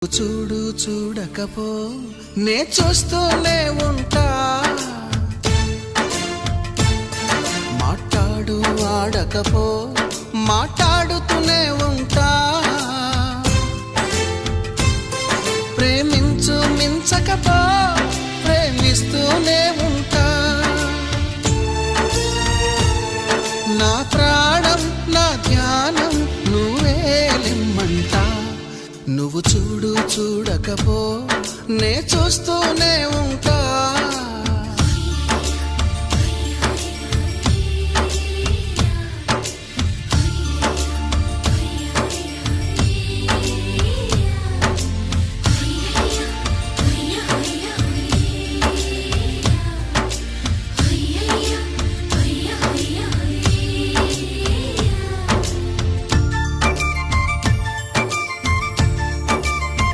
చూడు చూడకపో నే చూస్తూనే ఉంటా, మాట్లాడు ఆడకపో మాట్లాడుతూనే ఉంటా, ప్రేమించు మించకపో ప్రేమిస్తూనే ఉంటా, నా ప్రాణం నా ధ్యానం నువ్వేలిమ్మంటా. నువ్వు చూడు చూడకపో నే చూస్తూనే ఉంటా.